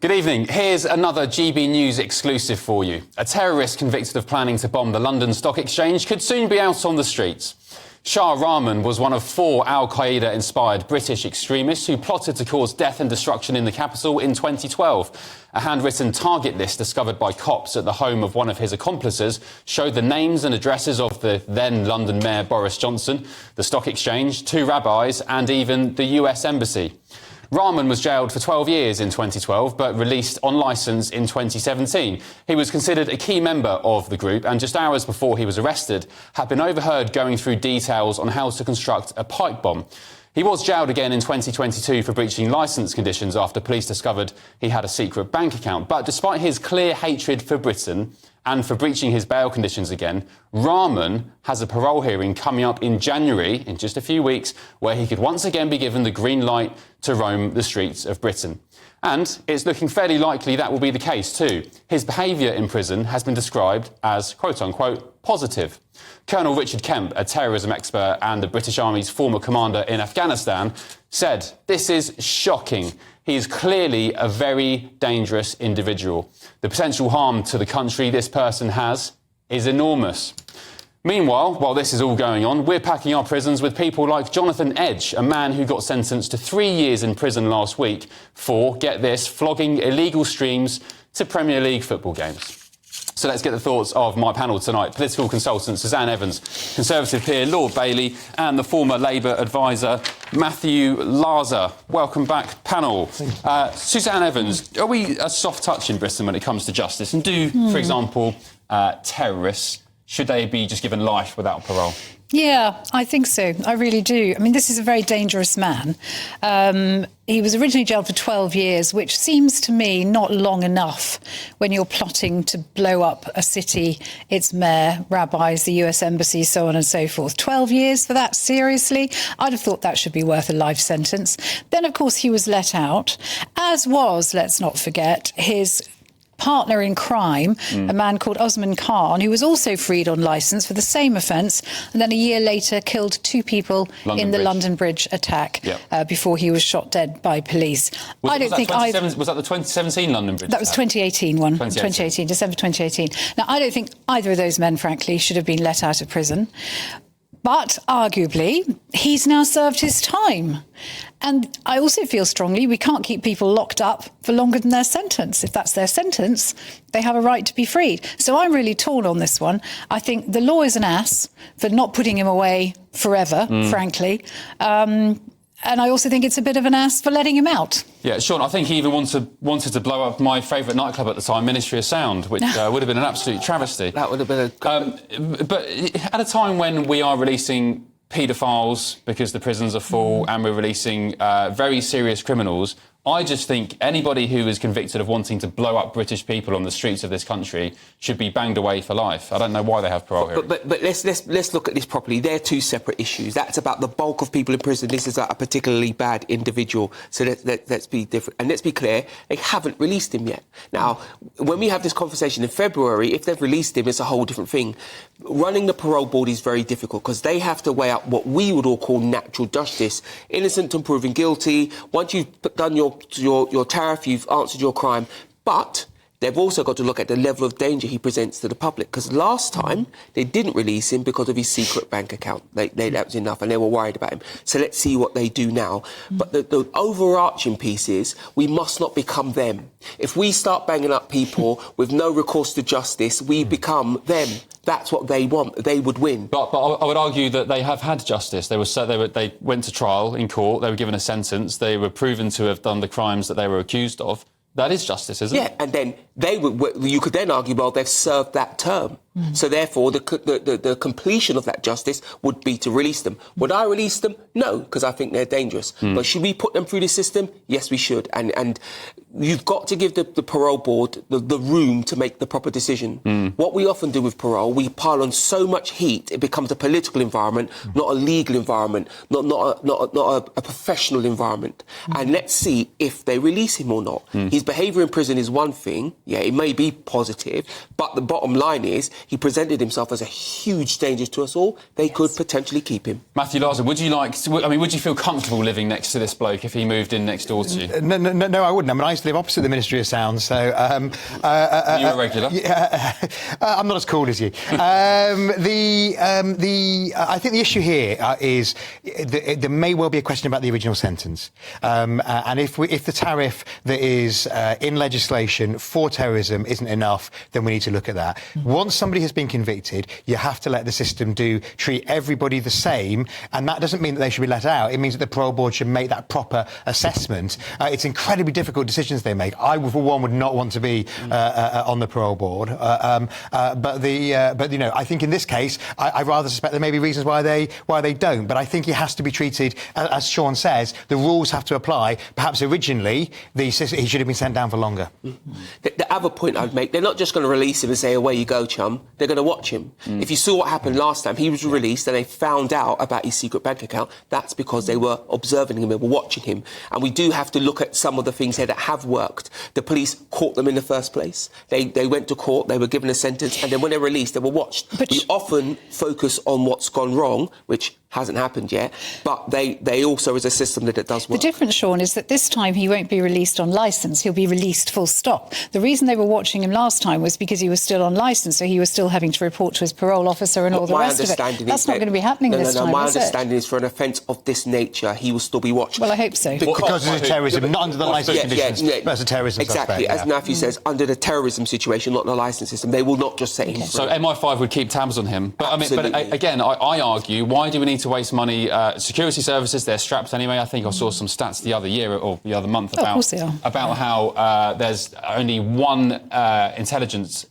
Good evening. Here's another GB News exclusive for you. A terrorist convicted of planning to bomb the London Stock Exchange could soon be out on the streets. Shah Rahman was one of 4 Al-Qaeda-inspired British extremists who plotted to cause death and destruction in the capital in 2012. A handwritten target list discovered by cops at the home of one of his accomplices showed the names and addresses of the then London Mayor Boris Johnson, the Stock Exchange, 2 rabbis and even the US Embassy. Rahman was jailed for 12 years in 2012, but released on licence in 2017. He was considered a key member of the group and just hours before he was arrested had been overheard going through details on how to construct a pipe bomb. He was jailed again in 2022 for breaching licence conditions after police discovered he had a secret bank account. But despite his clear hatred for Britain and for breaching his bail conditions again, Rahman has a parole hearing coming up in January, in just a few weeks, where he could once again be given the green light to roam the streets of Britain. And it's looking fairly likely that will be the case too. His behaviour in prison has been described as, quote-unquote, positive. Colonel Richard Kemp, a terrorism expert and the British Army's former commander in Afghanistan, said, "This is shocking. He is clearly a very dangerous individual. The potential harm to the country this person has is enormous." Meanwhile, while this is all going on, we're packing our prisons with people like Jonathan Edge, a man who got sentenced to 3 years in prison last week for, get this, flogging illegal streams to Premier League football games. So let's get the thoughts of my panel tonight. Political consultant Suzanne Evans, Conservative peer Lord Bailey and the former Labour advisor Matthew Larzer. Welcome back, panel. Suzanne Evans, are we a soft touch in Britain when it comes to justice? And do, for example, terrorists, should they be just given life without parole? Yeah, I think so. I really do. I mean, this is a very dangerous man. He was originally jailed for 12 years, which seems to me not long enough when you're plotting to blow up a city, its mayor, rabbis, the US Embassy, so on and so forth. 12 years for that? Seriously? I'd have thought that should be worth a life sentence. Then, of course, he was let out, as was, let's not forget, his partner in crime, a man called Osman Khan, who was also freed on licence for the same offence, and then a year later killed 2 people in the London Bridge attack before he was shot dead by police. Was that the 2017 London Bridge? That was 2018 one. 2018, December 2018. Now, I don't think either of those men, frankly, should have been let out of prison. But arguably, he's now served his time. And I also feel strongly we can't keep people locked up for longer than their sentence. If that's their sentence, they have a right to be freed. So I'm really torn on this one. I think the law is an ass for not putting him away forever, frankly. And I also think it's a bit of an ass for letting him out. Yeah, Sean, I think he even wanted to blow up my favourite nightclub at the time, Ministry of Sound, which would have been an absolute travesty. That would have been a... But at a time when we are releasing paedophiles because the prisons are full and we're releasing very serious criminals, I just think anybody who is convicted of wanting to blow up British people on the streets of this country should be banged away for life. I don't know why they have parole hearings. But let's look at this properly. They're 2 separate issues. That's about the bulk of people in prison. This is a particularly bad individual. So let's be different. And let's be clear, they haven't released him yet. Now, when we have this conversation in February, if they've released him, it's a whole different thing. Running the parole board is very difficult because they have to weigh up what we would all call natural justice. Innocent and proven guilty. Once you've done your tariff, you've answered your crime. But they've also got to look at the level of danger he presents to the public. Because last time, they didn't release him because of his secret bank account. That was enough, and they were worried about him. So let's see what they do now. But the overarching piece is we must not become them. If we start banging up people with no recourse to justice, we become them. That's what they want. They would win. But I would argue that they have had justice. They went to trial in court. They were given a sentence. They were proven to have done the crimes that they were accused of. That is justice, isn't it? Yeah, and then you could then argue, well, they've served that term. So therefore, the completion of that justice would be to release them. Would I release them? No, because I think they're dangerous. But should we put them through the system? Yes, we should. And you've got to give the parole board the room to make the proper decision. What we often do with parole, we pile on so much heat, it becomes a political environment, not a legal environment, not a professional environment. And let's see if they release him or not. His behaviour in prison is one thing. Yeah, it may be positive, but the bottom line is he presented himself as a huge danger to us all, they could potentially keep him. Matthew Larson, would you feel comfortable living next to this bloke if he moved in next door to you? No, I wouldn't. I mean, I used to live opposite the Ministry of Sound, so... Are you a regular? I'm not as cool as you. I think the issue here is there may well be a question about the original sentence. And if the tariff that is in legislation for terrorism isn't enough, then we need to look at that. Once somebody has been convicted, you have to let the system treat everybody the same, and that doesn't mean that they should be let out. It means that the parole board should make that proper assessment. It's incredibly difficult decisions they make. I, for one, would not want to be on the parole board. But you know, I think in this case, I rather suspect there may be reasons why they don't. But I think he has to be treated, as Sean says, the rules have to apply. Perhaps originally he should have been sent down for longer. The other point I'd make, they're not just going to release him and say, away you go, chum. They're going to watch him. If you saw what happened last time, he was released and they found out about his secret bank account. That's because they were observing him, they were watching him. And we do have to look at some of the things here that have worked. The police caught them in the first place. They went to court, they were given a sentence, and then when they're released, they were watched. But we often focus on what's gone wrong, which hasn't happened yet, but they also is a system that it does work. The difference, Sean, is that this time he won't be released on licence, he'll be released full stop. The reason they were watching him last time was because he was still on licence, so he was still having to report to his parole officer and all the rest of it. That's not going to be happening this time, my understanding is for an offence of this nature, he will still be watched. Well, I hope so. Because of terrorism, not under the licence conditions, but as a terrorism exactly, suspect. As Matthew says, under the terrorism situation, not the licence system, they will not just set him free. So MI5 would keep tabs on him. But Absolutely. I argue, why do we need to waste money? Security services, they're strapped anyway. I think I saw some stats the other year or the other month about how there's only one intelligence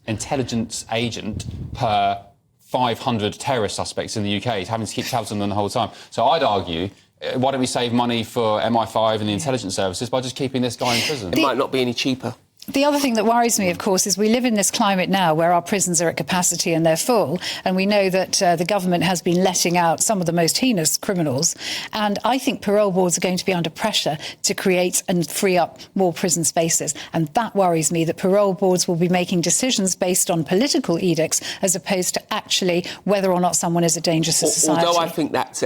agent per 500 terrorist suspects in the UK. He's having to keep tabs on them the whole time. So I'd argue, why don't we save money for MI5 and the intelligence services by just keeping this guy in prison? It might not be any cheaper. The other thing that worries me, of course, is we live in this climate now where our prisons are at capacity and they're full, and we know that the government has been letting out some of the most heinous criminals, and I think parole boards are going to be under pressure to create and free up more prison spaces, and that worries me, that parole boards will be making decisions based on political edicts as opposed to actually whether or not someone is a danger to society. Although I think that's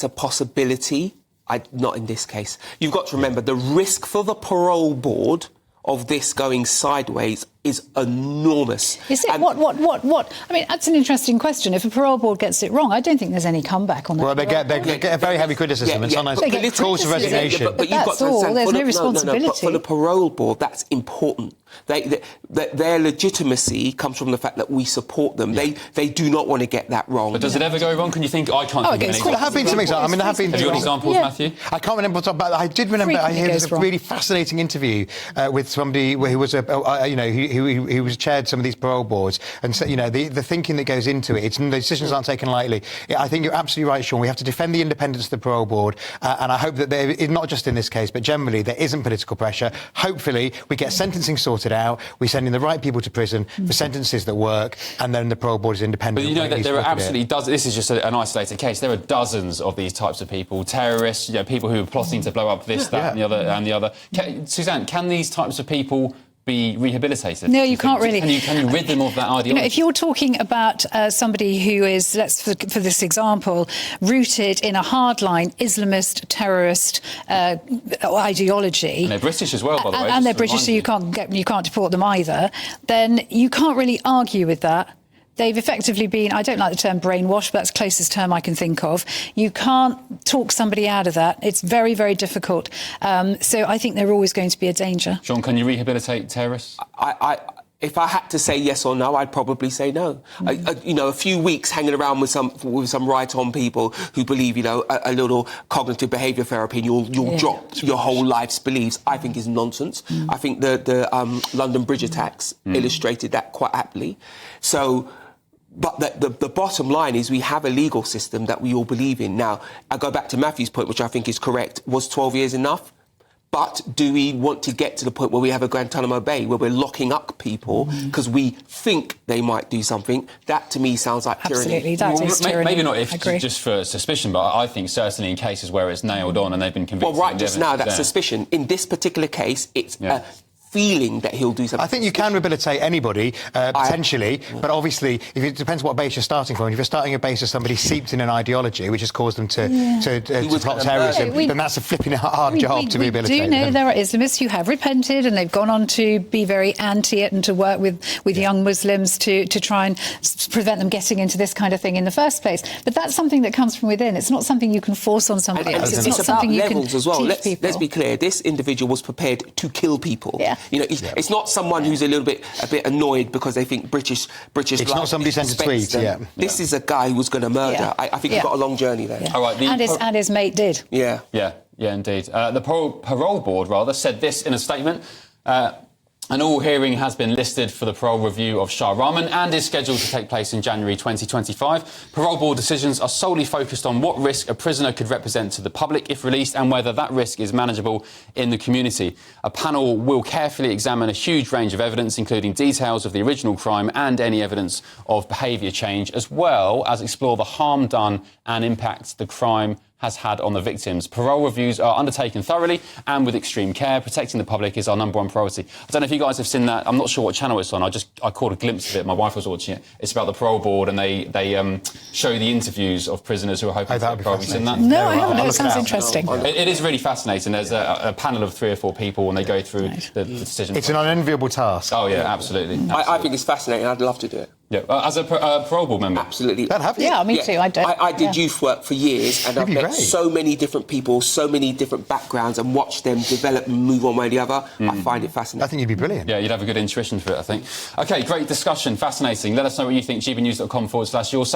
a possibility, not in this case. You've got to remember the risk for the parole board of this going sideways is enormous. Is it? What? I mean, that's an interesting question. If a parole board gets it wrong, I don't think there's any comeback on that. Well, they get a very heavy criticism and sometimes calls for resignation. But that's all. There's no responsibility. But for the parole board, that's important. Their legitimacy comes from the fact that we support them. Yeah. They do not want to get that wrong. But does it ever go wrong? Can you think? I can't think of any examples. There have been some examples. I mean, there have been. Have you got examples, Matthew? I can't remember what's up, but I did remember. I heard a really fascinating interview with somebody who was who was chaired some of these parole boards, and so, the thinking that goes into it. The decisions aren't taken lightly. I think you're absolutely right, Sean. We have to defend the independence of the parole board, and I hope that there, not just in this case, but generally, there isn't political pressure. Hopefully, we get sentencing sorted out. We send in the right people to prison for sentences that work, and then the parole board is independent. But you know that there are absolutely dozens. This is just an isolated case. There are dozens of these types of people, terrorists, people who are plotting to blow up this, that, and the other. Suzanne, can these types of people be rehabilitated? No, you can't really. Can you rid them of that ideology? If you're talking about somebody who is, for this example, rooted in a hardline Islamist terrorist ideology, and they're British as well, by the way, and they're British, so you can't deport them either. Then you can't really argue with that. They've effectively been, I don't like the term brainwashed, but that's the closest term I can think of. You can't talk somebody out of that. It's very, very difficult. So I think they're always going to be a danger. Sean, can you rehabilitate terrorists? If I had to say yes or no, I'd probably say no. A few weeks hanging around with some right-on people who believe, a little cognitive behaviour therapy, and you'll drop your whole life's beliefs, I think is nonsense. I think the London Bridge attacks illustrated that quite aptly. So. But the bottom line is we have a legal system that we all believe in. Now, I go back to Matthew's point, which I think is correct. Was 12 years enough? But do we want to get to the point where we have a Guantanamo Bay, where we're locking up people because we think they might do something? That, to me, sounds like tyranny. Absolutely, that is tyranny. Maybe not just for suspicion, but I think certainly in cases where it's nailed on and they've been convicted. Well, right just now, that's suspicion. In this particular case, it's a feeling that he'll do something. I think you can rehabilitate anybody, potentially, but obviously, if it depends what base you're starting from. If you're starting a base of somebody steeped in an ideology which has caused them to plot terrorism, then that's a flipping hard job to rehabilitate. We do know there are Islamists who have repented and they've gone on to be very anti it and to work with young Muslims to try and prevent them getting into this kind of thing in the first place. But that's something that comes from within. It's not something you can force on somebody else. It's not something you can as well. teach people. Let's be clear. This individual was prepared to kill people. Yeah. You know, it's not someone who's a bit annoyed because they think British. It's not somebody sent a tweet. Yeah. This is a guy who was going to murder. Yeah. I think he's got a long journey there. Yeah. All right, and his mate did. Yeah. Yeah, indeed. The parole board, said this in a statement. An all hearing has been listed for the parole review of Shah Rahman and is scheduled to take place in January 2025. Parole board decisions are solely focused on what risk a prisoner could represent to the public if released and whether that risk is manageable in the community. A panel will carefully examine a huge range of evidence, including details of the original crime and any evidence of behaviour change, as well as explore the harm done and impact the crime has had on the victims. Parole reviews are undertaken thoroughly and with extreme care. Protecting the public is our number one priority. I don't know if you guys have seen that. I'm not sure what channel it's on. I caught a glimpse of it. My wife was watching it. It's about the parole board and they show the interviews of prisoners who are hoping to get parole. Have you seen that? No, I haven't. It sounds interesting. It is really fascinating. There's a panel of 3 or 4 people and they go through the decision. It's an unenviable task. Oh, yeah, absolutely. I think it's fascinating. I'd love to do it. Yeah, as a parole board member. Absolutely. That have you? Yeah, me too. I did youth work for years and I've met so many different people, so many different backgrounds and watched them develop and move one way or the other. I find it fascinating. I think you'd be brilliant. Yeah, you'd have a good intuition for it, I think. OK, great discussion. Fascinating. Let us know what you think. GBNews.com/your